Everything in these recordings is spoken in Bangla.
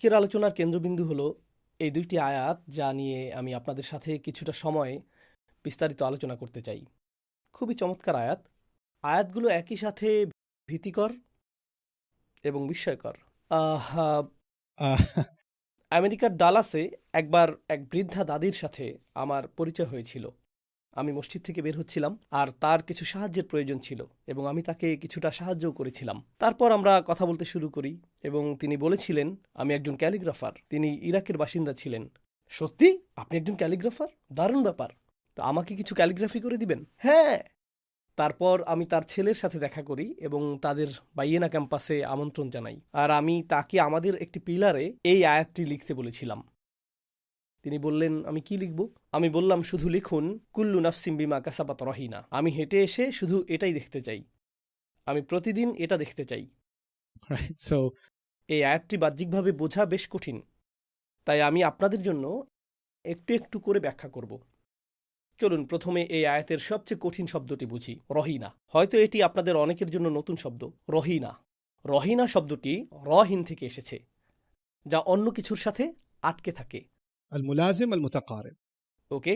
আজকের আলোচনার কেন্দ্রবিন্দু হলো এই দুইটি আয়াত যা নিয়ে আমি আপনাদের সাথে কিছুটা সময় বিস্তারিত আলোচনা করতে চাই। খুবই চমৎকার আয়াত। আয়াতগুলো একই সাথে ভীতিকর এবং বিস্ময়কর। আহ, আহ, আমেরিকার ডালাসে একবার এক বৃদ্ধা দাদির সাথে আমার পরিচয় হয়েছিল। আমি মসজিদ থেকে বের হচ্ছিলাম আর তার কিছু সাহায্যের প্রয়োজন ছিল এবং আমি তাকে কিছুটা সাহায্যও করেছিলাম। তারপর আমরা কথা বলতে শুরু করি এবং তিনি বলেছিলেন আমি একজন ক্যালিগ্রাফার। তিনি ইরাকের বাসিন্দা ছিলেন। সত্যি? আপনি একজন ক্যালিগ্রাফার? দারুণ ব্যাপার। তো আমাকে কিছু ক্যালিগ্রাফি করে দিবেন? হ্যাঁ। তারপর আমি তার ছেলের সাথে দেখা করি এবং তাদের বাইয়েনা ক্যাম্পাসে আমন্ত্রণ জানাই। আর আমি তাকে আমাদের একটি পিলারে এই আয়াতটি লিখতে বলেছিলাম। তিনি বললেন আমি কি লিখব? আমি বললাম শুধু লিখুন কুল্লু নাফসিম বিমা কাসাবাত রহিনা। আমি হেঁটে এসে শুধু এটাই দেখতে চাই। আমি প্রতিদিন এটা দেখতে চাই। right. So, এই আয়াতটি বাহ্যিকভাবে বোঝা বেশ কঠিন, তাই আমি আপনাদের জন্য একটু একটু করে ব্যাখ্যা করব। চলুন প্রথমে এই আয়াতের সবচেয়ে কঠিন শব্দটি বুঝি, রহিনা। হয়তো এটি আপনাদের অনেকের জন্য নতুন শব্দ, রহিনা। রহিনা শব্দটি রহিন থেকে এসেছে, যা অন্য কিছুর সাথে আটকে থাকে। الملازم المتقارب. ওকে,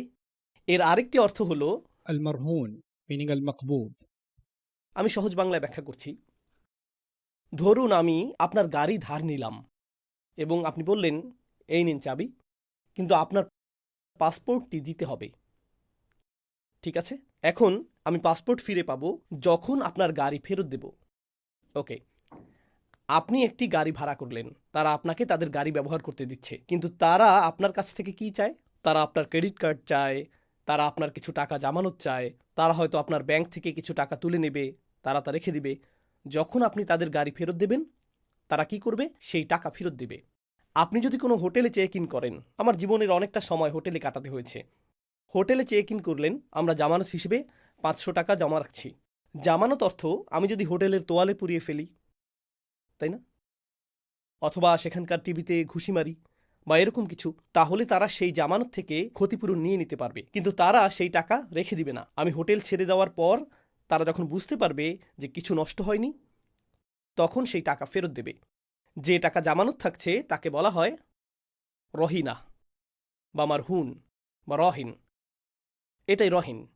এর আরেকটি অর্থ হলো المرهون meaning المقبوض. আমি সহজ বাংলায় ব্যাখ্যা করছি। ধরুন আমি আপনার গাড়ি ধার নিলাম এবং আপনি বললেন এই নিন চাবি, কিন্তু আপনার পাসপোর্টটি দিতে হবে। ঠিক আছে, এখন আমি পাসপোর্ট ফিরে পাবো যখন আপনার গাড়ি ফেরত দেব। ওকে, আপনি একটি গাড়ি ভাড়া করলেন, তারা আপনাকে তাদের গাড়ি ব্যবহার করতে দিচ্ছে, কিন্তু তারা আপনার কাছ থেকে কি চায়? তারা আপনার ক্রেডিট কার্ড চায়, তারা আপনার কিছু টাকা জামানত চায়, তারা হয়তো আপনার ব্যাংক থেকে কিছু টাকা তুলে নেবে, তারা তা রেখে দিবে। যখন আপনি তাদের গাড়ি ফেরত দেবেন, তারা কি করবে? সেই টাকা ফেরত দেবে। আপনি যদি কোনো হোটেলে চেক ইন করেন, আমার জীবনের অনেকটা সময় হোটেলে কাটাতে হয়েছে। হোটেলে চেক ইন করলেন, আমরা জামানত হিসেবে 500 টাকা জমা রাখছি। জামানত অর্থ আমি যদি হোটেলের তোয়ালে পুড়িয়ে ফেলি, তাই না? অথবা সেখানকার টিভিতে ঘুষি মারি বা এরকম কিছু, তাহলে তারা সেই জামানত থেকে ক্ষতিপূরণ নিয়ে নিতে পারবে, কিন্তু তারা সেই টাকা রেখে দিবে না। আমি হোটেল ছেড়ে দেওয়ার পর তারা যখন বুঝতে পারবে যে কিছু নষ্ট হয়নি, তখন সেই টাকা ফেরত দেবে। যে টাকা জামানত থাকছে তাকে বলা হয় রহিনা বা মারহুন বা রহিন। এটাই রহিন।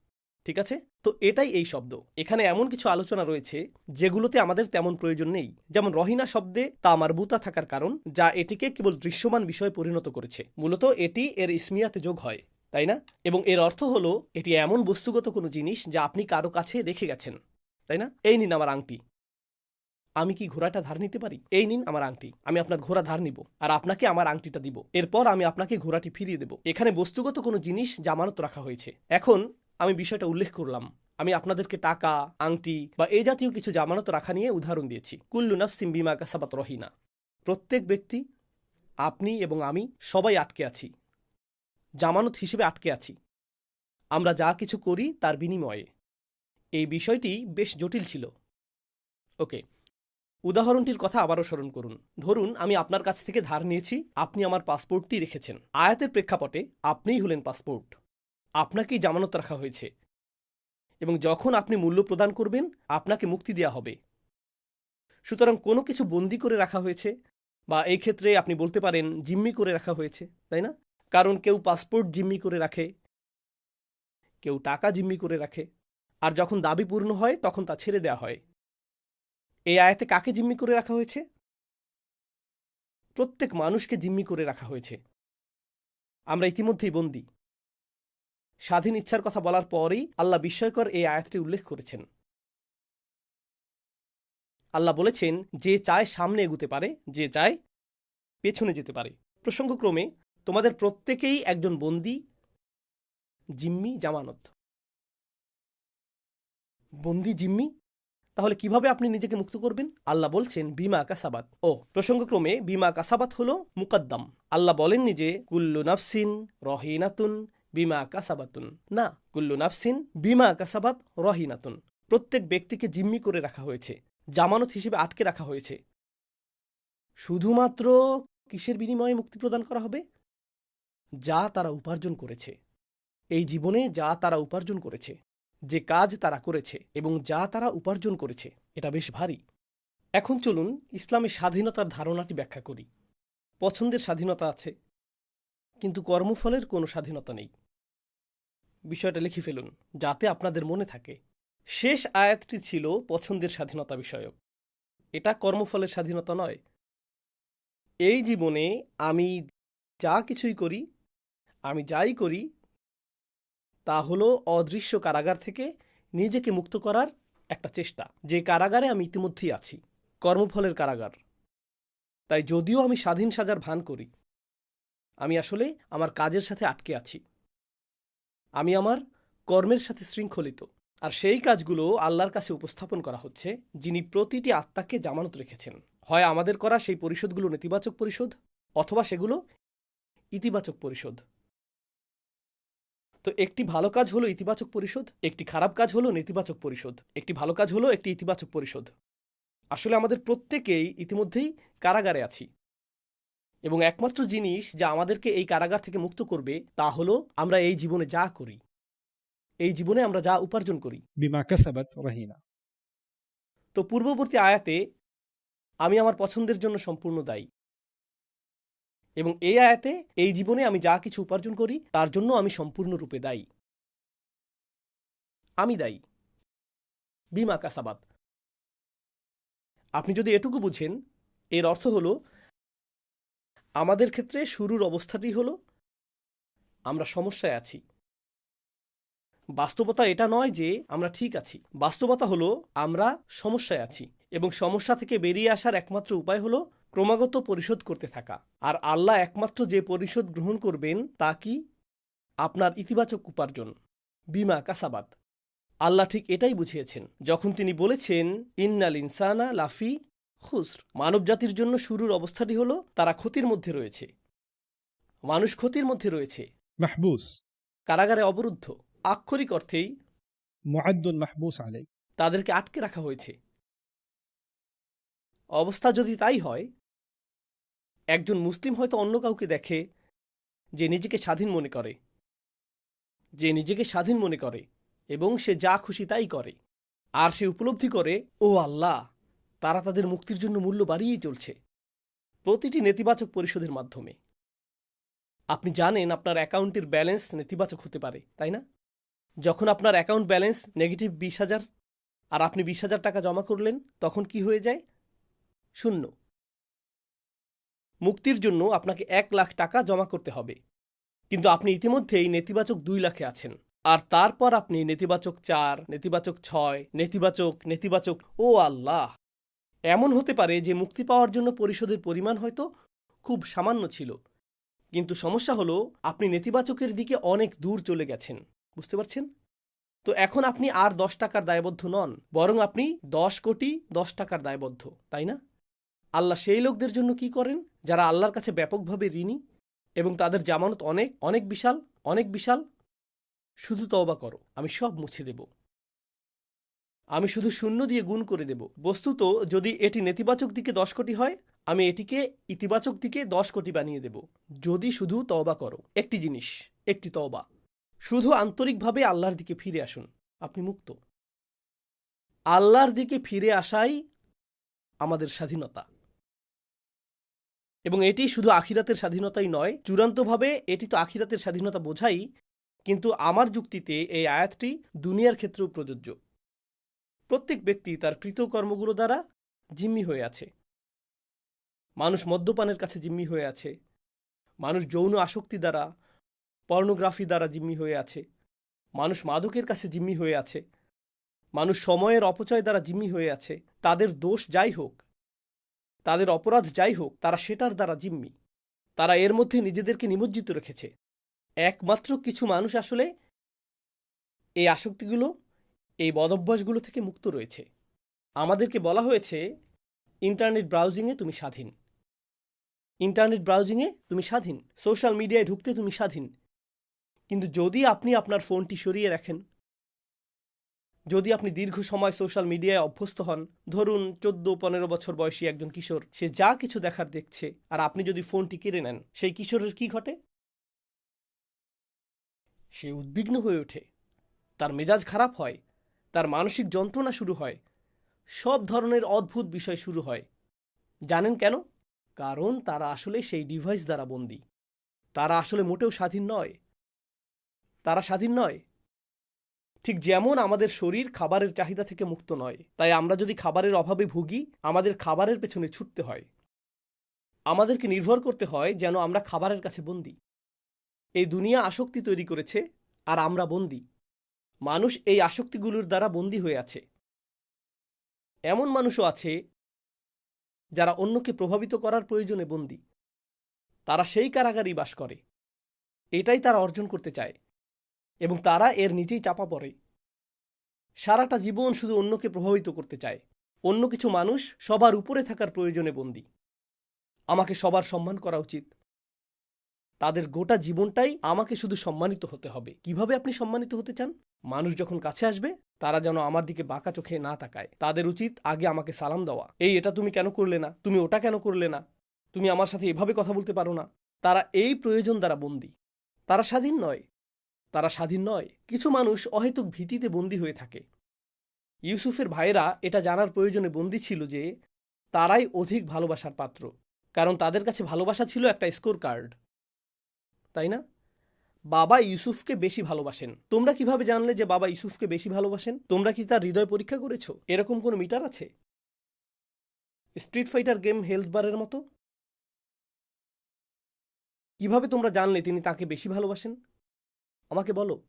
ঠিক আছে, তো এটাই এই শব্দ। এখানে এমন কিছু আলোচনা রয়েছে যেগুলোতে আমাদের তেমন প্রয়োজন নেই, যেমন রহিনা শব্দে তা মারবুতা থাকার কারণ, যা এটিকে কেবল দৃশ্যমান বিষয়ে পরিণত করেছে। মূলত এটি এর ইসমিয়াতে যোগ হয়, তাই না? এবং এর অর্থ হলো এটি এমন বস্তুগত কোনো জিনিস যা আপনি কারো কাছে রেখে গেছেন, তাই না? এই নিন আমার আংটি। আমি কি ঘোড়াটা ধার নিতে পারি? এই নিন আমার আংটি, আমি আপনার ঘোড়া ধার নিব আর আপনাকে আমার আংটিটা দিব, এরপর আমি আপনাকে ঘোড়াটি ফিরিয়ে দেব। এখানে বস্তুগত কোনো জিনিস জামানত রাখা হয়েছে। এখন আমি বিষয়টা উল্লেখ করলাম, আমি আপনাদেরকে টাকা, আংটি বা এই জাতীয় কিছু জামানত রাখা নিয়ে উদাহরণ দিয়েছি। কুল্লু নাফসিম বিমা কাসাবাত রহিনা। প্রত্যেক ব্যক্তি, আপনি এবং আমি সবাই আটকে আছি, জামানত হিসেবে আটকে আছি। আমরা যা কিছু করি তার বিনিময়ে। এই বিষয়টি বেশ জটিল ছিল। ওকে, উদাহরণটির কথা আবারও স্মরণ করুন। ধরুন আমি আপনার কাছ থেকে ধার নিয়েছি, আপনি আমার পাসপোর্টটি রেখেছেন। আয়াতের প্রেক্ষাপটে আপনিই হলেন পাসপোর্ট, আপনাকেই জামানত রাখা হয়েছে, এবং যখন আপনি মূল্য প্রদান করবেন আপনাকে মুক্তি দেওয়া হবে। সুতরাং কোনো কিছু বন্দি করে রাখা হয়েছে, বা এই ক্ষেত্রে আপনি বলতে পারেন জিম্মি করে রাখা হয়েছে, তাই না? কারণ কেউ পাসপোর্ট জিম্মি করে রাখে, কেউ টাকা জিম্মি করে রাখে, আর যখন দাবি পূর্ণ হয় তখন তা ছেড়ে দেওয়া হয়। এই আয়াতে কাকে জিম্মি করে রাখা হয়েছে? প্রত্যেক মানুষকে জিম্মি করে রাখা হয়েছে। আমরা ইতিমধ্যেই বন্দী। স্বাধীন ইচ্ছার কথা বলার পরেই আল্লাহ বিস্ময়কর এই আয়াতটি উল্লেখ করেছেন। আল্লাহ বলেছেন যে চায় সামনে এগুতে পারে, যে চায় পেছনে যেতে পারে। প্রসঙ্গক্রমে তোমাদের প্রত্যেকেই একজন বন্দী, জিম্মি, জামানত। বন্দী, জিম্মি, তাহলে কিভাবে আপনি নিজেকে মুক্ত করবেন? আল্লাহ বলছেন বিমা কাসাবাত। প্রসঙ্গক্রমে বিমা কাসাবাত হলো মুকদ্দম। আল্লাহ বলেননি যে কুল্লু নাফসিন রহিনাতুন বিমা কাসাবাতুন। না, কুল্লু নাফসিন বিমা কাসাবাত রহিনাতুন। প্রত্যেক ব্যক্তিকে জিম্মি করে রাখা হয়েছে, জামানত হিসেবে আটকে রাখা হয়েছে। শুধুমাত্র কিসের বিনিময়ে মুক্তি প্রদান করা হবে? যা তারা উপার্জন করেছে। এই জীবনে যা তারা উপার্জন করেছে, যে কাজ তারা করেছে এবং যা তারা উপার্জন করেছে, এটা বেশ ভারী। এখন চলুন ইসলামের স্বাধীনতার ধারণাটি ব্যাখ্যা করি। পছন্দের স্বাধীনতা আছে, কিন্তু কর্মফলের কোনো স্বাধীনতা নেই। বিষয়টা লিখে ফেলুন যাতে আপনাদের মনে থাকে। শেষ আয়াতটি ছিল পছন্দের স্বাধীনতা বিষয়ক। এটা কর্মফলের স্বাধীনতা নয়। এই জীবনে আমি যা কিছুই করি, আমি যাই করি, তা হলো অদৃশ্য কারাগার থেকে নিজেকে মুক্ত করার একটা চেষ্টা, যে কারাগারে আমি ইতিমধ্যেই আছি, কর্মফলের কারাগার। তাই যদিও আমি স্বাধীন সাজার ভান করি, আমি আসলে আমার কাজের সাথে আটকে আছি। আমি আমার কর্মের সাথে শৃঙ্খলিত। আর সেই কাজগুলো আল্লাহর কাছে উপস্থাপন করা হচ্ছে, যিনি প্রতিটি আত্মাকে জামানত রেখেছেন। হয় আমাদের করা সেই পরিশোধগুলো নেতিবাচক পরিশোধ, অথবা সেগুলো ইতিবাচক পরিশোধ। তো একটি ভালো কাজ হলো ইতিবাচক পরিশোধ, একটি খারাপ কাজ হলো নেতিবাচক পরিশোধ, একটি ভালো কাজ হলো একটি ইতিবাচক পরিশোধ। আসলে আমাদের প্রত্যেকেই ইতিমধ্যেই কারাগারে আছি, এবং একমাত্র জিনিস যা আমাদেরকে এই কারাগার থেকে মুক্ত করবে তা হলো আমরা এই জীবনে যা করি, এই জীবনে আমরা যা উপার্জন করি। بما كسبت رهينة. তো পূর্ববর্তী আয়াতে আমি আমার পছন্দের জন্য সম্পূর্ণ দায়ী, এবং এই আয়াতে এই জীবনে আমি যা কিছু উপার্জন করি তার জন্য আমি সম্পূর্ণরূপে দায়ী। আমি দায়ী বিমা কাসাবাত। আপনি যদি এটুকু বুঝেন, এর অর্থ হলো আমাদের ক্ষেত্রে শুরুর অবস্থাটি হলো আমরা সমস্যায় আছি। বাস্তবতা এটা নয় যে আমরা ঠিক আছি, বাস্তবতা হলো আমরা সমস্যায় আছি, এবং সমস্যা থেকে বেরিয়ে আসার একমাত্র উপায় হলো ক্রমাগত পরিশোধ করতে থাকা। আর আল্লাহ একমাত্র যে পরিশোধ গ্রহণ করবেন তা কি? আপনার ইতিবাচক উপার্জন, বিমা কাসাবাত। আল্লাহ ঠিক এটাই বুঝিয়েছেন যখন তিনি বলেছেন ইন্নাল ইনসানা লাফি খুসর। মানবজাতির জন্য শুরুর অবস্থাটি হলো তারা ক্ষতির মধ্যে রয়েছে। মানুষ ক্ষতির মধ্যে রয়েছে, محبوس. কারাগারে অবরুদ্ধ। আক্ষরিক অর্থেই معد محبوس عليه. তাদেরকে আটকে রাখা হয়েছে। অবস্থা যদি তাই হয়, একজন মুসলিম হয়তো অন্য কাউকে দেখে যে নিজেকে স্বাধীন মনে করে, এবং সে যা খুশি তাই করে, আর সে উপলব্ধি করে ও আল্লাহ, তারা তাদের মুক্তির জন্য মূল্য বাড়িয়েই চলছে প্রতিটি নেতিবাচক পরিশোধের মাধ্যমে। আপনি জানেন আপনার অ্যাকাউন্টের ব্যালেন্স নেতিবাচক হতে পারে, তাই না? যখন আপনার অ্যাকাউন্ট ব্যালেন্স নেগেটিভ 20,000 আর আপনি 20,000 টাকা জমা করলেন, তখন কি হয়ে যায়? শূন্য। মুক্তির জন্য আপনাকে 1 লাখ টাকা জমা করতে হবে, কিন্তু আপনি ইতিমধ্যেই নেতিবাচক 2 লাখে আছেন। আর তারপর আপনি নেতিবাচক 4, নেতিবাচক 6, নেতিবাচক। ও আল্লাহ! এমন হতে পারে যে মুক্তি পাওয়ার জন্য পরিশোধের পরিমাণ হয়তো খুব সামান্য ছিল, কিন্তু সমস্যা হলো আপনি নেতিবাচকের দিকে অনেক দূর চলে গেছেন। বুঝতে পারছেন? তো এখন আপনি আর 10 টাকার দায়বদ্ধ নন, বরং আপনি 10 কোটি 10 টাকার দায়বদ্ধ, তাই না? আল্লাহ সেই লোকদের জন্য কি করেন যারা আল্লাহর কাছে ব্যাপকভাবে ঋণী এবং তাদের জামানত অনেক বিশাল। শুধু তওবা করো, আমি সব মুছে দেব, আমি শুধু শূন্য দিয়ে গুণ করে দেব। বস্তুত যদি এটি নেতিবাচক দিকে 10 কোটি হয়, আমি এটিকে ইতিবাচক দিকে 10 কোটি বানিয়ে দেব, যদি শুধু তওবা করো। একটি জিনিস, একটি তওবা। শুধু আন্তরিকভাবে আল্লাহর দিকে ফিরে আসুন, আপনি মুক্ত। আল্লাহর দিকে ফিরে আসাই আমাদের স্বাধীনতা, এবং এটি শুধু আখিরাতের স্বাধীনতাই নয়, চূড়ান্তভাবে এটি তো আখিরাতের স্বাধীনতা বোঝাই, কিন্তু আমার যুক্তিতে এই আয়াতটি দুনিয়ার ক্ষেত্রেও প্রযোজ্য। প্রত্যেক ব্যক্তি তার কৃতকর্মগুলো দ্বারা জিম্মি হয়ে আছে। মানুষ মদ্যপানের কাছে জিম্মি হয়ে আছে, মানুষ যৌন আসক্তি দ্বারা, পর্নোগ্রাফি দ্বারা জিম্মি হয়ে আছে, মানুষ মাদকের কাছে জিম্মি হয়ে আছে, মানুষ সময়ের অপচয় দ্বারা জিম্মি হয়ে আছে। তাদের দোষ যাই হোক, তাদের অপরাধ যাই হোক, তারা সেটার দ্বারা জিম্মি। তারা এর মধ্যে নিজেদেরকে নিমজ্জিত রেখেছে। একমাত্র কিছু মানুষ আসলে এই আসক্তিগুলো, এই বদভ্যাসগুলো থেকে মুক্ত রয়েছে। আমাদেরকে বলা হয়েছে ইন্টারনেট ব্রাউজিংয়ে তুমি স্বাধীন, সোশ্যাল মিডিয়ায় ঢুকতে তুমি স্বাধীন। কিন্তু যদি আপনি আপনার ফোনটি সরিয়ে রাখেন, যদি আপনি দীর্ঘ সময় সোশ্যাল মিডিয়ায় অভ্যস্ত হন, ধরুন 14-15 বছর বয়সী একজন কিশোর, সে যা কিছু দেখার দেখছে, আর আপনি যদি ফোনটি কেড়ে নেন, সেই কিশোরের কি ঘটে? সে উদ্বিগ্ন হয়ে ওঠে, তার মেজাজ খারাপ হয়, তার মানসিক যন্ত্রণা শুরু হয়, সব ধরনের অদ্ভুত বিষয় শুরু হয়। জানেন কেন? কারণ তারা আসলে সেই ডিভাইস দ্বারা বন্দী। তারা আসলে মোটেও স্বাধীন নয়। তারা স্বাধীন নয়। ঠিক যেমন আমাদের শরীর খাবারের চাহিদা থেকে মুক্ত নয়, তাই আমরা যদি খাবারের অভাবে ভুগি, আমাদের খাবারের পেছনে ছুটতে হয়। আমাদেরকে নির্ভর করতে হয় যেন আমরা খাবারের কাছে বন্দী। এই দুনিয়া আসক্তি তৈরি করেছে, আর আমরা বন্দী। মানুষ এই আসক্তিগুলোর দ্বারা বন্দী হয়ে আছে। এমন মানুষও আছে যারা অন্যকে প্রভাবিত করার প্রয়োজনে বন্দী। তারা সেই কারাগারেই বাস করে। এটাই তারা অর্জন করতে চায়, এবং তারা এর নিচেই চাপা পড়ে। সারাটা জীবন শুধু অন্যকে প্রভাবিত করতে চায়। অন্য কিছু মানুষ সবার উপরে থাকার প্রয়োজনে বন্দী। আমাকে সবার সম্মান করা উচিত। তাদের গোটা জীবনটাই আমাকে শুধু সম্মানিত হতে হবে। কিভাবে আপনি সম্মানিত হতে চান? মানুষ যখন কাছে আসবে, তারা যেন আমার দিকে বাঁকা চোখে না তাকায়। তাদের উচিত আগে আমাকে সালাম দেওয়া। এটা তুমি কেন করলে না? তুমি ওটা কেন করলে না? তুমি আমার সাথে এভাবে কথা বলতে পারো না? তারা এই প্রয়োজন দ্বারা বন্দী। তারা স্বাধীন নয়। তারা স্বাধীন নয়। কিছু মানুষ অহেতুক ভীতিতে বন্দী হয়ে থাকে। ইউসুফের ভাইয়েরা এটা জানার প্রয়োজনে বন্দী ছিল যে তারাই অধিক ভালোবাসার পাত্র, কারণ তাদের কাছে ভালোবাসা ছিল একটা স্কোর কার্ড, তাই না? বাবা ইউসুফকে বেশি ভালোবাসেন। তোমরা কিভাবে জানলে যে বাবা ইউসুফকে বেশি ভালোবাসেন? তোমরা কি তার হৃদয় পরীক্ষা করেছো? এরকম কোনো মিটার আছে? স্ট্রিট ফাইটার গেম হেলথ বারের মতো? কিভাবে তোমরা জানলে তিনি তাকে বেশি ভালোবাসেন? আমাকে বলো।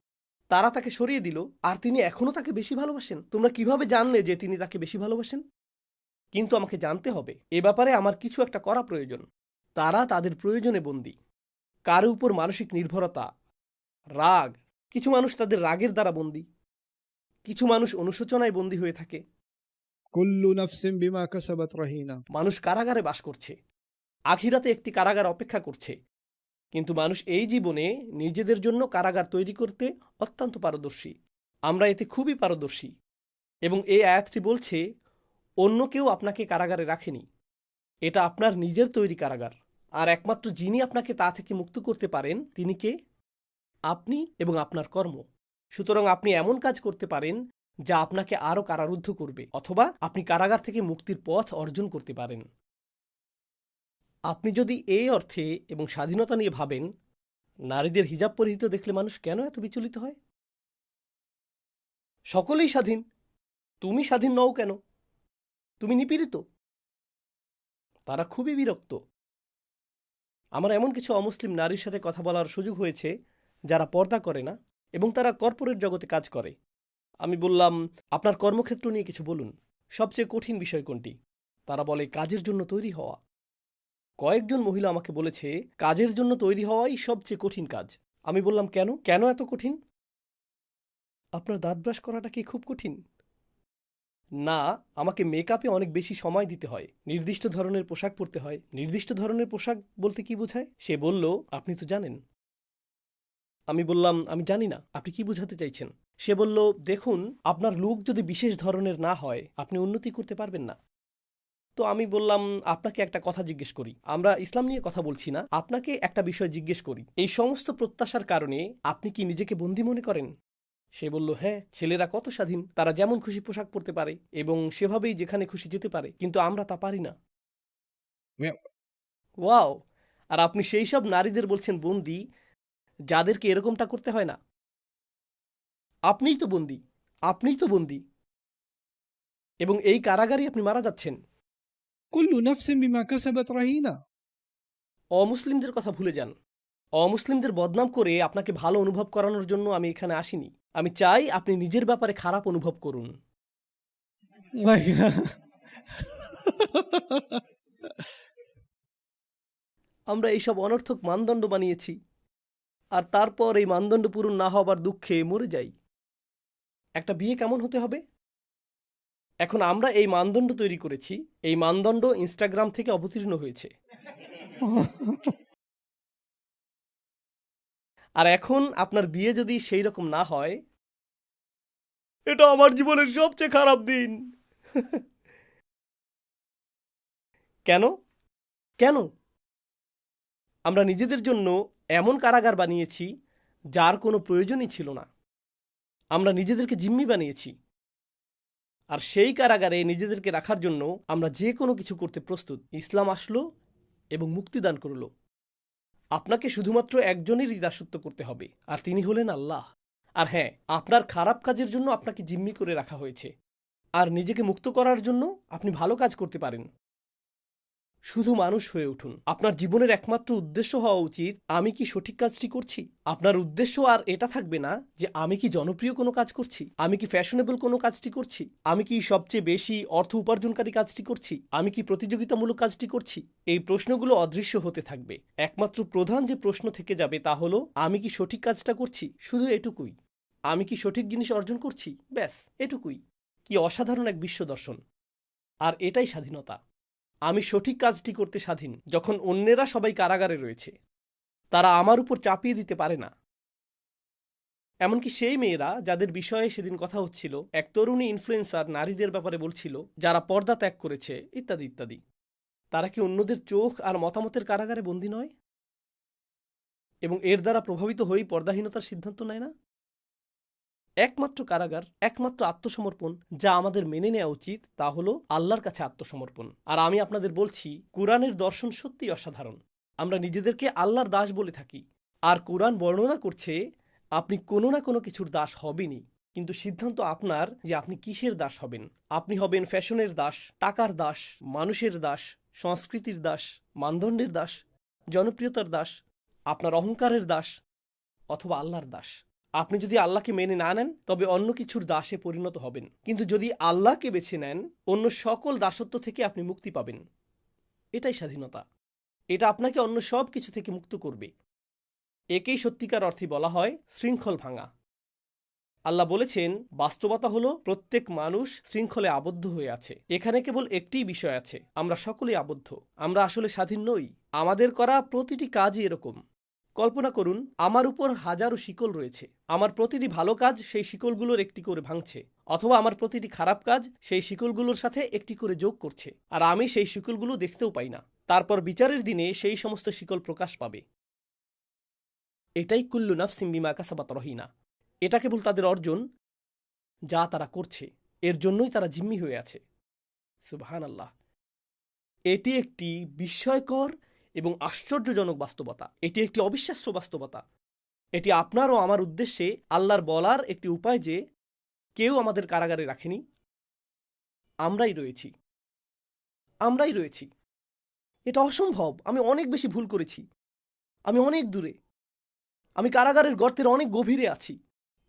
তারা তাকে সরিয়ে দিল, আর তিনি এখনো তাকে বেশি ভালোবাসেন। তোমরা কিভাবে জানলে যে তিনি তাকে বেশি ভালোবাসেন? কিন্তু আমাকে জানতে হবে। এ ব্যাপারে আমার কিছু একটা করা প্রয়োজন। তারা তাদের প্রয়োজনে বন্দী। কারো উপর মানসিক নির্ভরতা, রাগ। কিছু মানুষ তাদের রাগের দ্বারা বন্দী। কিছু মানুষ অনুশোচনায় বন্দী হয়ে থাকে। كل نفس بما كسبت رهينة. মানুষ কারাগারে বাস করছে। আখিরাতে একটি কারাগার অপেক্ষা করছে। কিন্তু মানুষ এই জীবনে নিজেদের জন্য কারাগার তৈরি করতে অত্যন্ত পারদর্শী। আমরা এতে খুবই পারদর্শী। এবং এই আয়াতটি বলছে, অন্য কেউ আপনাকে কারাগারে রাখেনি। এটা আপনার নিজের তৈরি কারাগার। আর একমাত্র যিনি আপনাকে তা থেকে মুক্ত করতে পারেন, তিনি কে? আপনি এবং আপনার কর্ম। সুতরাং আপনি এমন কাজ করতে পারেন যা আপনাকে আরও কারারুদ্ধ করবে, অথবা আপনি কারাগার থেকে মুক্তির পথ অর্জন করতে পারেন। আপনি যদি এই অর্থে এবং স্বাধীনতা নিয়ে ভাবেন, নারীদের হিজাব পরিহিত দেখলে মানুষ কেন এত বিচলিত হয়? সকলেই স্বাধীন। তুমি স্বাধীন নও কেন? তুমি নিপীড়িত। তারা খুবই বিরক্ত। আমার এমন কিছু অমুসলিম নারীর সাথে কথা বলার সুযোগ হয়েছে যারা পর্দা করে না, এবং তারা কর্পোরেট জগতে কাজ করে। আমি বললাম, আপনার কর্মক্ষেত্র নিয়ে কিছু বলুন। সবচেয়ে কঠিন বিষয় কোনটি? তারা বলে, কাজের জন্য তৈরি হওয়া। কয়েকজন মহিলা আমাকে বলেছে, কাজের জন্য তৈরি হওয়াই সবচেয়ে কঠিন কাজ। আমি বললাম, কেন? কেন এত কঠিন? আপনার দাঁত ব্রাশ করাটা কি খুব কঠিন? না, আমাকে মেকআপে অনেক বেশি সময় দিতে হয়। নির্দিষ্ট ধরনের পোশাক পরতে হয়। নির্দিষ্ট ধরনের পোশাক বলতে কি বোঝায়? সে বলল, আপনি তো জানেন। আমি বললাম, আমি জানি না, আপনি কি বোঝাতে চাইছেন? সে বলল, দেখুন, আপনার লুক যদি বিশেষ ধরনের না হয়, আপনি উন্নতি করতে পারবেন না। তো আমি বললাম, আপনাকে একটা কথা জিজ্ঞেস করি। আমরা ইসলাম নিয়ে কথা বলছি না, আপনাকে একটা বিষয় জিজ্ঞেস করি। এই সমস্ত প্রত্যাশার কারণে আপনি কি নিজেকে বন্দী মনে করেন? সে বলল, হ্যাঁ, ছেলেরা কত স্বাধীন। তারা যেমন খুশি পোশাক পরতে পারে এবং সেভাবেই যেখানে খুশি যেতে পারে, কিন্তু আমরা তা পারি না। ওয়াও! আর আপনি সেই সব নারীদের বলছেন বন্দী, যাদেরকে এরকমটা করতে হয় না। আপনিই তো বন্দী। আপনিই তো বন্দী। এবং এই কারাগারে আপনি মারা যাচ্ছেন। كل نفس بما كسبت رهينة. অমুসলিমদের কথা ভুলে যান। অমুসলিমদের বদনাম করে আপনাকে ভালো অনুভব করানোর জন্য আমি এখানে আসিনি। আমি চাই আপনি নিজের ব্যাপারে খারাপ অনুভব করুন। আমরা এইসব অনর্থক মানদণ্ড বানিয়েছি, আর তারপর এই মানদণ্ড পূরণ না হবার দুঃখে মরে যাই। একটা বিয়ে কেমন হতে হবে? এখন আমরা এই মানদণ্ড তৈরি করেছি। এই মানদণ্ড ইনস্টাগ্রাম থেকে অবতীর্ণ হয়েছে। আর এখন আপনার বিয়ে যদি সেই রকম না হয়, এটা আমার জীবনের সবচেয়ে খারাপ দিন। কেন? কেন? আমরা নিজেদের জন্য এমন কারাগার বানিয়েছি যার কোনো প্রয়োজনই ছিল না। আমরা নিজেদেরকে জিম্মি বানিয়েছি। আর সেই কারাগারে নিজেদেরকে রাখার জন্য আমরা যে কোনো কিছু করতে প্রস্তুত। ইসলাম আসলো এবং মুক্তিদান করল। আপনাকে শুধুমাত্র একজনেরই দাসত্ব করতে হবে, আর তিনি হলেন আল্লাহ। আর হ্যাঁ, আপনার খারাপ কাজের জন্য আপনাকে জিম্মি করে রাখা হয়েছে, আর নিজেকে মুক্ত করার জন্য আপনি ভালো কাজ করতে পারেন। শুধু মানুষ হয়ে উঠুন। আপনার জীবনের একমাত্র উদ্দেশ্য হওয়া উচিত আমি কি সঠিক কাজটি করছি। আপনার উদ্দেশ্য আর এটা থাকবে না যে আমি কি জনপ্রিয় কোনো কাজ করছি, আমি কি ফ্যাশনেবল কোনো কাজটি করছি, আমি কি সবচেয়ে বেশি অর্থ উপার্জনকারী কাজটি করছি, আমি কি প্রতিযোগিতামূলক কাজটি করছি। এই প্রশ্নগুলো অদৃশ্য হতে থাকবে। একমাত্র প্রধান যে প্রশ্ন থেকে যাবে তা হলো আমি কি সঠিক কাজটা করছি, শুধু এটুকুই। আমি কি সঠিক জিনিস অর্জন করছি, ব্যাস এটুকুই। কি অসাধারণ এক বিশ্ব দর্শন! আর এটাই স্বাধীনতা। আমি সঠিক কাজটি করতে স্বাধীন যখন অন্যেরা সবাই কারাগারে রয়েছে। তারা আমার উপর চাপিয়ে দিতে পারে না। এমনকি সেই মেয়েরা যাদের বিষয়ে সেদিন কথা হচ্ছিল, এক তরুণী ইনফ্লুয়েন্সার নারীদের ব্যাপারে বলছিল যারা পর্দা ত্যাগ করেছে, ইত্যাদি ইত্যাদি। তারা কি অন্যদের চোখ আর মতামতের কারাগারে বন্দী নয় এবং এর দ্বারা প্রভাবিত হয়েই পর্দাহীনতার সিদ্ধান্ত নেয় না? একমাত্র কারাগার, একমাত্র আত্মসমর্পণ যা আমাদের মেনে নেওয়া উচিত তা হলো আল্লাহর কাছে আত্মসমর্পণ। আর আমি আপনাদের বলছি, কুরআনের দর্শন সত্যিই অসাধারণ। আমরা নিজেদেরকে আল্লাহর দাস বলে থাকি, আর কুরআন বর্ণনা করছে আপনি কোনো না কোনো কিছুর দাস হবেনই, কিন্তু সিদ্ধান্ত আপনার যে আপনি কিসের দাস হবেন। আপনি হবেন ফ্যাশনের দাস, টাকার দাস, মানুষের দাস, সংস্কৃতির দাস, মানদণ্ডের দাস, জনপ্রিয়তার দাস, আপনার অহংকারের দাস, অথবা আল্লাহর দাস। আপনি যদি আল্লাহকে মেনে না নেন তবে অন্য কিছুর দাসে পরিণত হবেন, কিন্তু যদি আল্লাহকে বেছে নেন অন্য সকল দাসত্ব থেকে আপনি মুক্তি পাবেন। এটাই স্বাধীনতা। এটা আপনাকে অন্য সব কিছু থেকে মুক্ত করবে। একেই সত্যিকার অর্থে বলা হয় শৃঙ্খল ভাঙা। আল্লাহ বলেছেন, বাস্তবতা হলো প্রত্যেক মানুষ শৃঙ্খলে আবদ্ধ হয়ে আছে। এখানে কেবল একটিই বিষয় আছে, আমরা সকলেই আবদ্ধ। আমরা আসলে স্বাধীন নই। আমাদের করা প্রতিটি কাজই এরকম। কল্পনা করুন, আমার উপর হাজারো শিকল রয়েছে। আমার প্রতিটি ভালো কাজ সেই শিকলগুলোর একটি করে ভাঙছে, অথবা আমার প্রতিটি খারাপ কাজ সেই শিকলগুলোর সাথে একটি করে যোগ করছে, আর আমি সেই শিকলগুলো দেখতেও পাই না। তারপর বিচারের দিনে সেই সমস্ত শিকল প্রকাশ পাবে। এটাই কুল্লু নাফসিম বিমা কাসাবাত রহিনা। এটা কেবল তাদের অর্জন যা তারা করছে, এর জন্যই তারা জিম্মি হয়ে আছে। সুবহানাল্লাহ। এটি একটি বিস্ময়কর এবং আশ্চর্যজনক বাস্তবতা। এটি একটি অবিশ্বাস্য বাস্তবতা। এটি আপনার ও আমার উদ্দেশ্যে আল্লাহর বলার একটি উপায় যে কেউ আমাদের কারাগারে রাখেনি, আমরাই রয়েছি। আমরাই রয়েছি। এটা অসম্ভব। আমি অনেক বেশি ভুল করেছি। আমি অনেক দূরে। আমি কারাগারের গর্তের অনেক গভীরে আছি।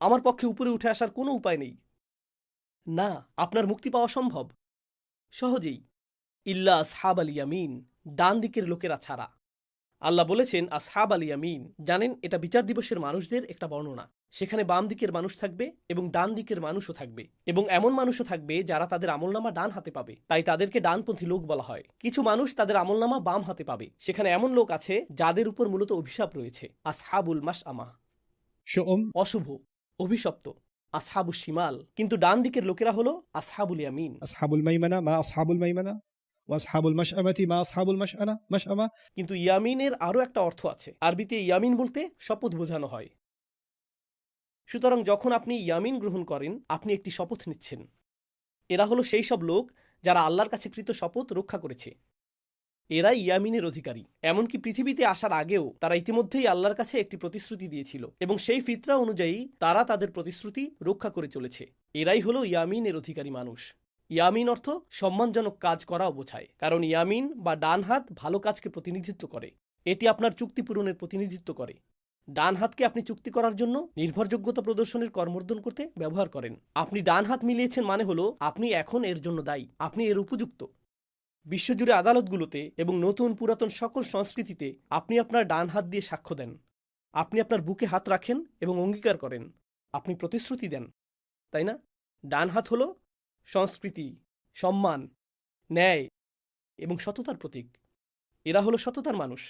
আমার পক্ষে উপরে উঠে আসার কোনো উপায় নেই। না, আপনার মুক্তি পাওয়া সম্ভব, সহজেই। ইল্লা আসহাব আল ইয়ামিন, ডান দিকের লোকেরা ছাড়া। আল্লাহ বলেছেন আসহাব আল ইয়ামিন। জানেন, এটা বিচার দিবসের মানুষদের একটা বর্ণনা। সেখানে বাম দিকের মানুষ থাকবে এবং ডান দিকের মানুষও থাকবে, এবং এমন মানুষও থাকবে যারা তাদের আমলনামা ডান হাতে পাবে, তাই তাদেরকে ডানপন্থী লোক বলা হয়। কিছু মানুষ তাদের আমলনামা বাম হাতে পাবে। সেখানে এমন লোক আছে যাদের উপর মূলত অভিশাপ রয়েছে, আসহাবুল মাশআমা, شؤم অশুভ, অভিশপ্ত, আসহাবুশ শিমাল। কিন্তু ডান দিকের লোকেরা হলো আসহাবুল ইয়ামিন। أصحاب الميمنة ما أصحاب الميمنة وأصحاب المشأمة ما أصحاب مشأمة কিন্তু ইয়ামিনের আরও একটা অর্থ আছে। আরবিতে ইয়ামিন বলতে শপথ বোঝানো হয়। সুতরাং যখন আপনি ইয়ামিন গ্রহণ করেন, আপনি একটি শপথ নিচ্ছেন। এরা হলো সেই সব লোক যারা আল্লাহর কাছে কৃত শপথ রক্ষা করেছে। এরাই ইয়ামিনের অধিকারী। এমনকি পৃথিবীতে আসার আগেও তারা ইতিমধ্যেই আল্লাহর কাছে একটি প্রতিশ্রুতি দিয়েছিল, এবং সেই ফিতরা অনুযায়ী তারা তাদের প্রতিশ্রুতি রক্ষা করে চলেছে। এরাই হলো ইয়ামিনের অধিকারী মানুষ। ইয়ামিন অর্থ সম্মানজনক কাজ করাও বোঝায়, কারণ ইয়ামিন বা ডান হাত ভালো কাজকে প্রতিনিধিত্ব করে। এটি আপনার চুক্তি পূরণের প্রতিনিধিত্ব করে। ডান হাতকে আপনি চুক্তি করার জন্য নির্ভরযোগ্যতা প্রদর্শনের কর্মর্দন করতে ব্যবহার করেন। আপনি ডান হাত মিলিয়েছেন মানে হলো আপনি এখন এর জন্য দায়ী, আপনি এর উপযুক্ত। বিশ্বজুড়ে আদালতগুলোতে এবং নতুন পুরাতন সকল সংস্কৃতিতে আপনি আপনার ডান হাত দিয়ে সাক্ষ্য দেন। আপনি আপনার বুকে হাত রাখেন এবং অঙ্গীকার করেন। আপনি প্রতিশ্রুতি দেন, তাই না? ডান হাত হলো সংস্কৃতি, সম্মান, ন্যায় এবং সততার প্রতীক। এরা হলো সততার মানুষ।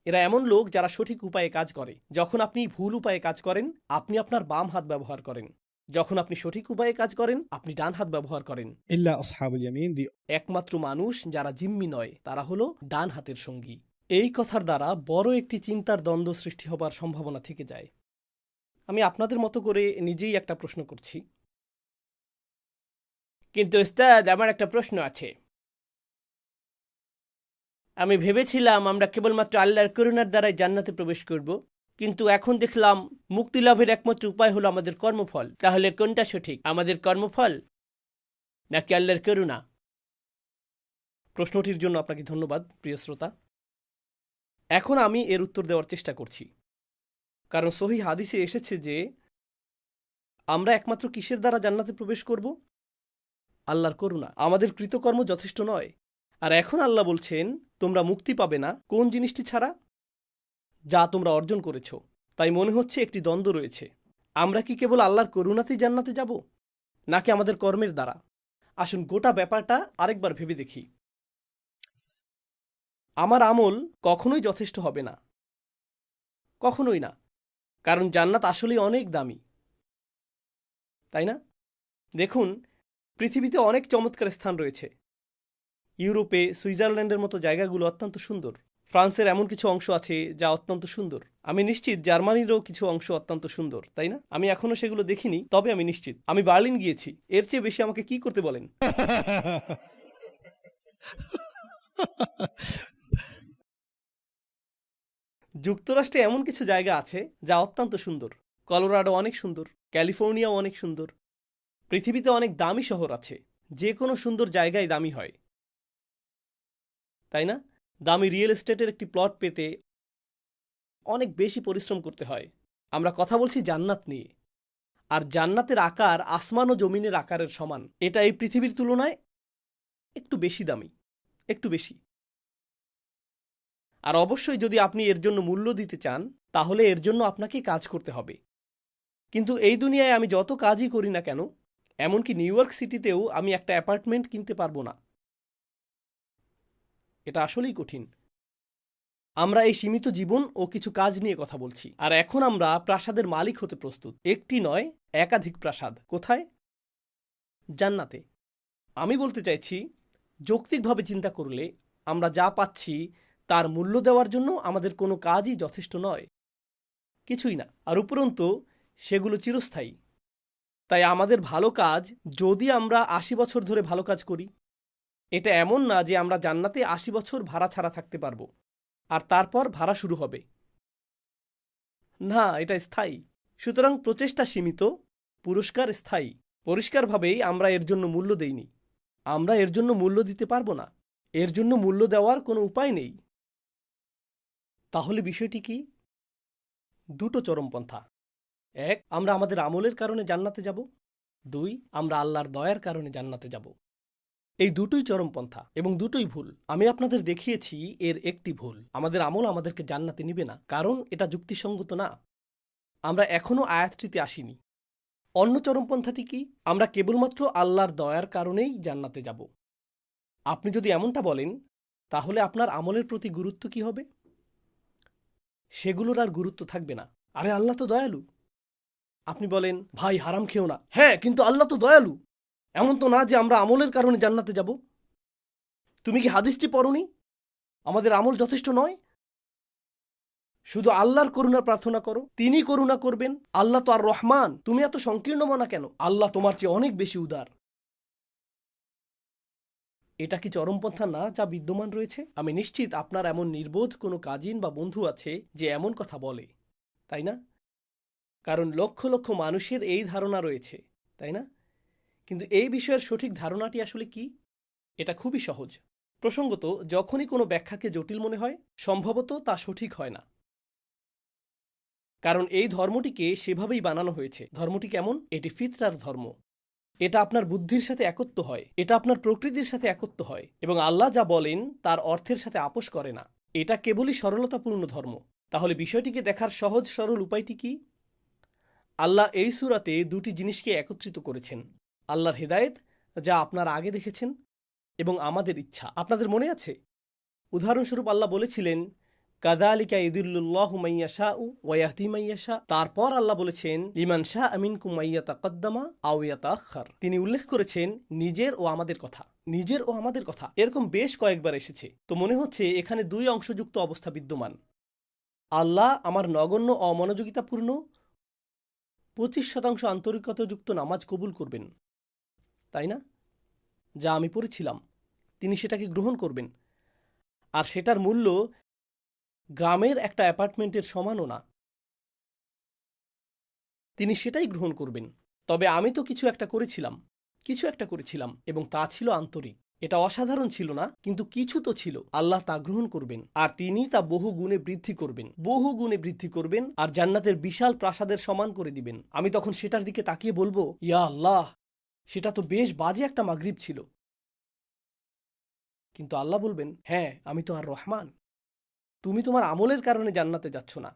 এরা এমন লোক যারা সঠিক উপায়ে কাজ করে। যখন আপনি ভুল উপায়ে কাজ করেন, আপনি আপনার বাম হাত ব্যবহার করেন। যখন আপনি সঠিক উপায়ে কাজ করেন, আপনি ডান হাত ব্যবহার করেন। إلا أصحاب اليمين the একমাত্র মানুষ যারা জিম্মি নয় তারা হলো ডান হাতের সঙ্গী। এই কথার দ্বারা বড় একটি চিন্তার দ্বন্দ্ব সৃষ্টি হবার সম্ভাবনা থেকে যায়। আমি আপনাদের মতো করে নিজেই একটা প্রশ্ন করছি। কিন্তু উস্তাদ, আমার একটা প্রশ্ন আছে। আমি ভেবেছিলাম আমরা কেবলমাত্র আল্লাহর করুণার দ্বারাই জান্নাতে প্রবেশ করব, কিন্তু এখন দেখলাম মুক্তি লাভের একমাত্র উপায় হলো আমাদের কর্মফল। তাহলে কোনটা সঠিক, আমাদের কর্মফল নাকি আল্লাহর করুণা? প্রশ্নটির জন্য আপনাকে ধন্যবাদ প্রিয় শ্রোতা। এখন আমি এর উত্তর দেওয়ার চেষ্টা করছি, কারণ সহিহ হাদিসে এসেছে যে আমরা একমাত্র কিসের দ্বারা জান্নাতে প্রবেশ করব? আল্লাহর করুণা। আমাদের কৃতকর্ম যথেষ্ট নয়। আর এখন আল্লাহ বলছেন তোমরা মুক্তি পাবে না কোন জিনিসটি ছাড়া? যা তোমরা অর্জন করেছ। তাই মনে হচ্ছে একটি দ্বন্দ্ব রয়েছে। আমরা কি কেবল আল্লাহর করুণাতেই জান্নাতে যাব, নাকি আমাদের কর্মের দ্বারা? আসুন গোটা ব্যাপারটা আরেকবার ভেবে দেখি। আমার আমল কখনোই যথেষ্ট হবে না, কখনোই না, কারণ জান্নাত আসলেই অনেক দামি, তাই না? দেখুন, পৃথিবীতে অনেক চমৎকার স্থান রয়েছে। ইউরোপে সুইজারল্যান্ডের মতো জায়গাগুলো অত্যন্ত সুন্দর। ফ্রান্সের এমন কিছু অংশ আছে যা অত্যন্ত সুন্দর। আমি নিশ্চিত জার্মানিরও কিছু অংশ অত্যন্ত সুন্দর, তাই না? আমি এখনো সেগুলো দেখিনি, তবে আমি নিশ্চিত। আমি বার্লিন গিয়েছি। এর চেয়ে বেশি আমাকে কি করতে বলেন? যুক্তরাষ্ট্রে এমন কিছু জায়গা আছে যা অত্যন্ত সুন্দর। কলোরাডো অনেক সুন্দর, ক্যালিফোর্নিয়াও অনেক সুন্দর। পৃথিবীতে অনেক দামি শহর আছে। যে কোনো সুন্দর জায়গায় দামি হয়, তাই না? দামি রিয়েল এস্টেটের একটি প্লট পেতে অনেক বেশি পরিশ্রম করতে হয়। আমরা কথা বলছি জান্নাত নিয়ে। আর জান্নাতের আকার আসমান ও জমিনের আকারের সমান। এটা এই পৃথিবীর তুলনায় একটু বেশি দামি, একটু বেশি। আর অবশ্যই যদি আপনি এর জন্য মূল্য দিতে চান, তাহলে এর জন্য আপনাকে কাজ করতে হবে। কিন্তু এই দুনিয়ায় আমি যত কাজই করি না কেন, এমনকি নিউ ইয়র্ক সিটিতেও আমি একটা অ্যাপার্টমেন্ট কিনতে পারবো না। এটা আসলেই কঠিন। আমরা এই সীমিত জীবন ও কিছু কাজ নিয়ে কথা বলছি। আর এখন আমরা প্রাসাদের মালিক হতে প্রস্তুত। একটি নয়, একাধিক প্রাসাদ। কোথায়? জান্নাতে। আমি বলতে চাইছি, যৌক্তিকভাবে চিন্তা করলে আমরা যা পাচ্ছি তার মূল্য দেওয়ার জন্য আমাদের কোনো কাজই যথেষ্ট নয়, কিছুই না। আর উপরন্তু সেগুলো চিরস্থায়ী। তাই আমাদের ভালো কাজ, যদি আমরা ৮০ বছর ধরে ভালো কাজ করি, এটা এমন না যে আমরা জান্নাতে ৮০ বছর ভাড়া ছাড়া থাকতে পারবো আর তারপর ভাড়া শুরু হবে। না, এটা স্থায়ী। সুতরাং প্রচেষ্টা সীমিত, পুরস্কার স্থায়ী। পরিষ্কারভাবেই আমরা এর জন্য মূল্য দেইনি। আমরা এর জন্য মূল্য দিতে পারবো না। এর জন্য মূল্য দেওয়ার কোনো উপায় নেই। তাহলে বিষয়টি কি? দুটো চরমপন্থা। এক, আমরা আমাদের আমলের কারণে জান্নাতে যাব। দুই, আমরা আল্লাহর দয়ার কারণে জান্নাতে যাব। এই দুটোই চরমপন্থা এবং দুটোই ভুল। আমি আপনাদের দেখিয়েছি এর একটি ভুল। আমাদের আমল আমাদেরকে জান্নাতে নিবে না, কারণ এটা যুক্তিসঙ্গত না। আমরা এখনও আয়াতটিতে আসিনি। অন্য চরমপন্থাটি কি? আমরা কেবলমাত্র আল্লাহর দয়ার কারণেই জান্নাতে যাব। আপনি যদি এমনটা বলেন, তাহলে আপনার আমলের প্রতি গুরুত্ব কি হবে? সেগুলোর আর গুরুত্ব থাকবে না। আরে আল্লাহ তো দয়ালু। আপনি বলেন, ভাই হারাম খেও না। হ্যাঁ, কিন্তু আল্লাহ তো দয়ালু। এমন তো না যে আমরা আমলের কারণে জান্নাতে যাব। তুমি কি হাদিসটি পড়নি? আমাদের আমল যথেষ্ট নয়, শুধু আল্লাহর করুণা প্রার্থনা করো, তিনি করুণা করবেন। আল্লাহ তো আর রহমান। তুমি এত সংকীর্ণ মনা কেন? আল্লাহ তোমার চেয়ে অনেক বেশি উদার। এটা কি চরমপন্থা না যা বিদ্যমান রয়েছে? আমি নিশ্চিত আপনার এমন নির্বোধ কোনো কাজিন বা বন্ধু আছে যে এমন কথা বলে, তাই না? কারণ লক্ষ লক্ষ মানুষের এই ধারণা রয়েছে, তাই না? কিন্তু এই বিষয়ের সঠিক ধারণাটি আসলে কি? এটা খুবই সহজ। প্রসঙ্গত, যখনই কোনো ব্যাখ্যাকে জটিল মনে হয়, সম্ভবত তা সঠিক হয় না। কারণ এই ধর্মটিকে সেভাবেই বানানো হয়েছে। ধর্মটি কেমন? এটি ফিতরার ধর্ম। এটা আপনার বুদ্ধির সাথে একত্ব হয়, এটা আপনার প্রকৃতির সাথে একত্ব হয়, এবং আল্লাহ যা বলেন তার অর্থের সাথে আপোষ করে না। এটা কেবলই সরলতাপূর্ণ ধর্ম। তাহলে বিষয়টিকে দেখার সহজ সরল উপায়টি কি? আল্লাহ এই সূরাতে দুটি জিনিসকে একত্রিত করেছেন। আল্লাহর হেদায়েত, যা আপনারা আগে দেখেছেন, এবং আমাদের ইচ্ছা। আপনাদের মনে আছে? উদাহরণস্বরূপ আল্লাহ বলেছিলেন, কাযালিকা ইউদিল্লুল্লাহু মান ইয়াশাউ ওয়া ইয়াহদি মান ইয়াশা। তারপর আল্লাহ বলেছেন, লিমান শাআ মিনকুম মান ইয়াতাকাদ্দামা আও ইয়াতাআখার। তিনি উল্লেখ করেছেন নিজের ও আমাদের কথা, নিজের ও আমাদের কথা। এরকম বেশ কয়েকবার এসেছে। তো মনে হচ্ছে এখানে দুই অংশযুক্ত অবস্থা বিদ্যমান। আল্লাহ আমার নগণ্য অমনোযোগিতাপূর্ণ 25% আন্তরিকতাযুক্ত নামাজ কবুল করবেন, তাই না? যা আমি পড়েছিলাম, তিনি সেটাকে গ্রহণ করবেন। আর সেটার মূল্য গ্রামের একটা অ্যাপার্টমেন্টের সমানও না। তিনি সেটাই গ্রহণ করবেন। তবে আমি তো কিছু একটা করেছিলাম এবং তা ছিল আন্তরিক। এটা অসাধারণ ছিল না, কিন্তু কিছু তো ছিল। আল্লাহ তা গ্রহণ করবেন, আর তিনি তা বহু গুণে বৃদ্ধি করবেন, আর জান্নাতের বিশাল প্রাসাদের সমান করে দিবেন। আমি তখন সেটার দিকে তাকিয়ে বলবো, ইয়া আল্লাহ, সেটা তো বেশ বাজে একটা মাগরিব ছিল। কিন্তু আল্লাহ বলবেন, হ্যাঁ, আমি তো আর রহমান। তুমি তোমার আমলের কারণে জান্নাতে যাচ্ছ না,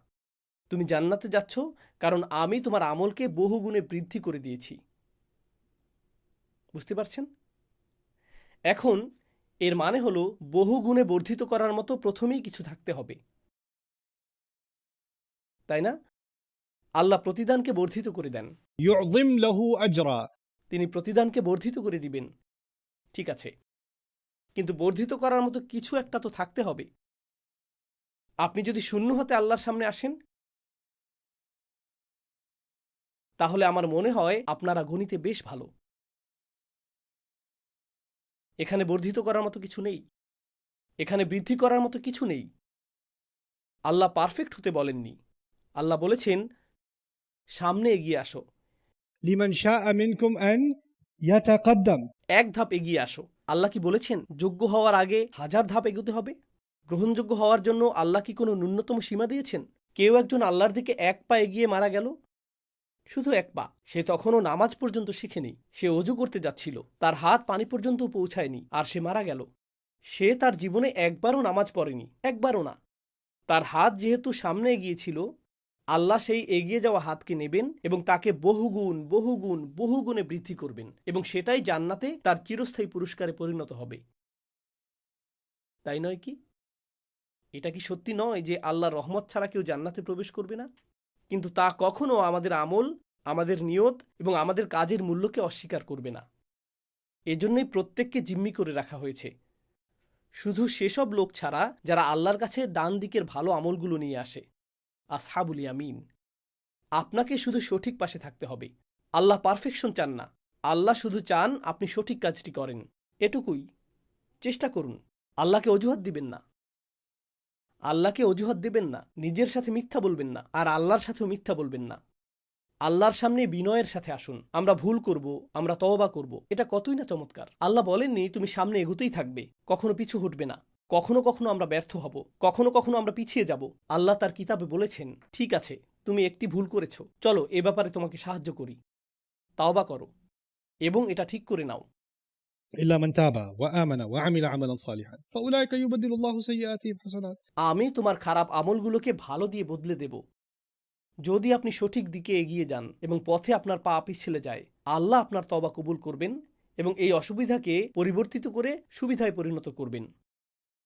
তুমি জান্নাতে যাচ্ছ কারণ আমি তোমার আমলকে বহুগুণে বৃদ্ধি করে দিয়েছি। বুঝতে পারছেন? এখন এর মানে হলো বহুগুণে বর্ধিত করার মতো প্রথমেই কিছু থাকতে হবে, তাই না? আল্লাহ প্রতিদানকে বর্ধিত করে দেন, يعظم له أجرا. তিনি প্রতিদানকে বর্ধিত করে দিবেন। ঠিক আছে, কিন্তু বর্ধিত করার মতো কিছু একটা তো থাকতে হবে। আপনি যদি শূন্য হতে আল্লাহর সামনে আসেন, তাহলে আমার মনে হয় আপনারা গণিতে বেশ ভালো। এখানে বর্ধিত করার মতো কিছু নেই, এখানে বৃদ্ধি করার মতো কিছু নেই। আল্লাহ পারফেক্ট হতে বলেননি। আল্লাহ বলেছেন, সামনে এগিয়ে আসো, لمن شاء منكم أن يتقدم. এক ধাপ এগিয়ে আসো। আল্লাহ কি বলেছেন যোগ্য হওয়ার আগে 1000 ধাপ এগোতে হবে? গ্রহণযোগ্য হওয়ার জন্য আল্লাহ কি কোনো ন্যূনতম সীমা দিয়েছেন? কেউ একজন আল্লাহর দিকে এক পা এগিয়ে মারা গেল, শুধু এক পা। সে তখনও নামাজ পর্যন্ত শিখেনি, সে অজু করতে যাচ্ছিল, তার হাত পানি পর্যন্ত পৌঁছায়নি, আর সে মারা গেল। সে তার জীবনে একবারও নামাজ পড়েনি, একবারও না। তার হাত যেহেতু সামনে এগিয়েছিল, আল্লাহ সেই এগিয়ে যাওয়া হাতকে নেবেন এবং তাকে বহুগুণে বৃদ্ধি করবেন, এবং সেটাই জান্নাতে তার চিরস্থায়ী পুরস্কারে পরিণত হবে। তাই নয় কি? এটা কি সত্যি নয় যে আল্লাহর রহমত ছাড়া কেউ জান্নাতে প্রবেশ করবে না? কিন্তু তা কখনো আমাদের আমল, আমাদের নিয়ত এবং আমাদের কাজের মূল্যকে অস্বীকার করবে না। এজন্যই প্রত্যেককে জিম্মি করে রাখা হয়েছে, শুধু সেসব লোক ছাড়া যারা আল্লাহর কাছে ডান দিকের ভালো আমলগুলো নিয়ে আসে, আসহাবুল ইয়ামিন। আপনাকে শুধু সঠিক পাশে থাকতে হবে। আল্লাহ পারফেকশন চান না, আল্লাহ শুধু চান আপনি সঠিক কাজটি করেন। এটুকুই। চেষ্টা করুন। আল্লাহকে অজুহাত দিবেন না, নিজের সাথে মিথ্যা বলবেন না, আর আল্লাহর সাথেও মিথ্যা বলবেন না। আল্লাহর সামনে বিনয়ের সাথে আসুন। আমরা ভুল করব, আমরা তওবা করব, এটা কতই না চমৎকার। আল্লাহ বলেননি তুমি সামনে এগোতেই থাকবে, কখনো পিছু হটবে না। কখনো কখনো আমরা ব্যর্থ হব, কখনো কখনো আমরা পিছিয়ে যাব। আল্লাহ তার কিতাবে বলেছেন, ঠিক আছে, তুমি একটি ভুল করেছ, চলো এ ব্যাপারে তোমাকে সাহায্য করি, তাওবা করো এবং এটা ঠিক করে নাও। إلا من تاب وآمن وعمل عملا صالحا فأولئك يبدل الله سيئاتهم حسنات. আমি তোমার খারাপ আমলগুলোকে ভালো দিয়ে বদলে দেব। যদি আপনি সঠিক দিকে এগিয়ে যান এবং পথে আপনার পা পিছলে যায়, আল্লাহ আপনার তওবা কবুল করবেন এবং এই অসুবিধাকে পরিবর্তিত করে সুবিধায় পরিণত করবেন।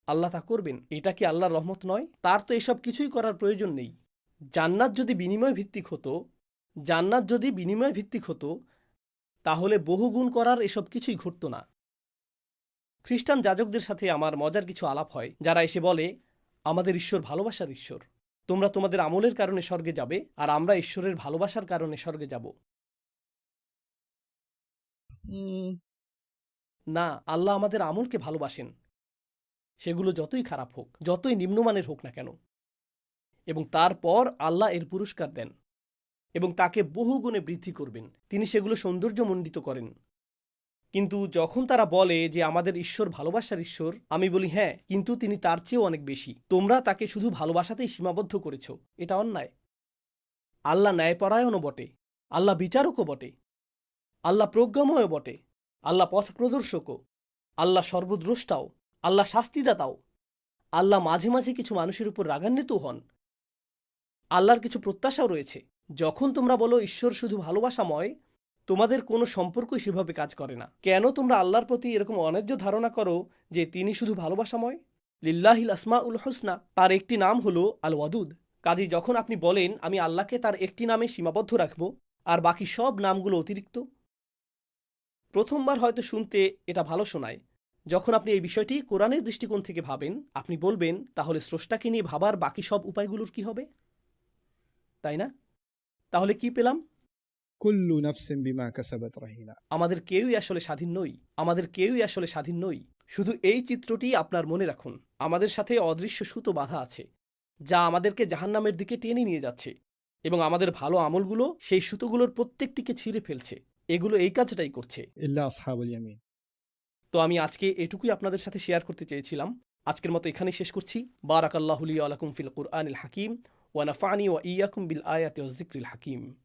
আল্লাহ তা করবেন। এটা কি আল্লাহর রহমত নয়? তার তো এসব কিছুই করার প্রয়োজন নেই। জান্নাত যদি বিনিময় ভিত্তিক হতো, তাহলে বহুগুণ করার এসব কিছুই ঘটত না। খ্রিস্টান যাজকদের সাথে আমার মজার কিছু আলাপ হয়, যারা এসে বলে, আমাদের ঈশ্বর ভালোবাসার ঈশ্বর, তোমরা তোমাদের আমলের কারণে স্বর্গে যাবে, আর আমরা ঈশ্বরের ভালোবাসার কারণে স্বর্গে যাব। না, আল্লাহ আমাদের আমলকে ভালোবাসেন, সেগুলো যতই খারাপ হোক, যতই নিম্নমানের হোক না কেন, এবং তারপর আল্লাহ এর পুরস্কার দেন এবং তাকে বহুগুণে বৃদ্ধি করবেন। তিনি সেগুলো সৌন্দর্যমণ্ডিত করেন। কিন্তু যখন তারা বলে যে আমাদের ঈশ্বর ভালোবাসার ঈশ্বর, আমি বলি, হ্যাঁ, কিন্তু তিনি তার চেয়েও অনেক বেশি। তোমরা তাকে শুধু ভালোবাসাতেই সীমাবদ্ধ করেছ, এটা অন্যায়। আল্লাহ ন্যায়পরায়ণও বটে, আল্লাহ বিচারকও বটে, আল্লাহ প্রজ্ঞাময় বটে, আল্লাহ পথ প্রদর্শকও, আল্লাহ সর্বদ্রষ্টাও, আল্লাহ শাস্তিদাতাও। আল্লাহ মাঝে মাঝে কিছু মানুষের উপর রাগান্বিতও হন। আল্লাহর কিছু প্রত্যাশাও রয়েছে। যখন তোমরা বলো ঈশ্বর শুধু ভালোবাসাময়, তোমাদের কোনো সম্পর্কই সেভাবে কাজ করে না। কেন তোমরা আল্লাহর প্রতি এরকম অন্যায্য ধারণা করো যে তিনি শুধু ভালোবাসাময়? লিল্লাহিল আসমাউল হুসনা, তার একটি নাম হলো আল ওয়াদুদ। কাজী যখন আপনি বলেন আমি আল্লাহকে তার একটি নামে সীমাবদ্ধ রাখব আর বাকি সব নামগুলো অতিরিক্ত, প্রথমবার হয়তো শুনতে এটা ভালো শোনায়। যখন আপনি এই বিষয়টি কোরআনের দৃষ্টিকোণ থেকে ভাবেন, আপনি বলবেন, তাহলে স্রষ্টাকে নিয়ে ভাবার বাকি সব উপায়গুলোর কি হবে? তাই না? তাহলে কি পেলাম? كل نفس بما كسبت رهينة. আমাদের কেউই আসলে স্বাধীন নই। শুধু এই চিত্রটি আপনার মনে রাখুন, আমাদের সাথে অদৃশ্য সুতো বাঁধা আছে, যা আমাদেরকে জাহান্নামের দিকে টেনে নিয়ে যাচ্ছে, এবং আমাদের ভালো আমলগুলো সেই সুতোগুলোর প্রত্যেকটিকে ছিঁড়ে ফেলছে। এগুলো এই কাজটাই করছে। إلا أصحاب اليمين. তো আমি আজকে এটুকুই আপনাদের সাথে শেয়ার করতে চেয়েছিলাম। আজকের মতো এখানেই শেষ করছি। বারাকাল্লাহু লি ওয়া লাকুম ফিল কুরআনিল হাকিম ওয়া নাফা'নি ওয়া ইয়্যাকুম বিল আয়াতি ওয়াজ যিকরিল হাকিম।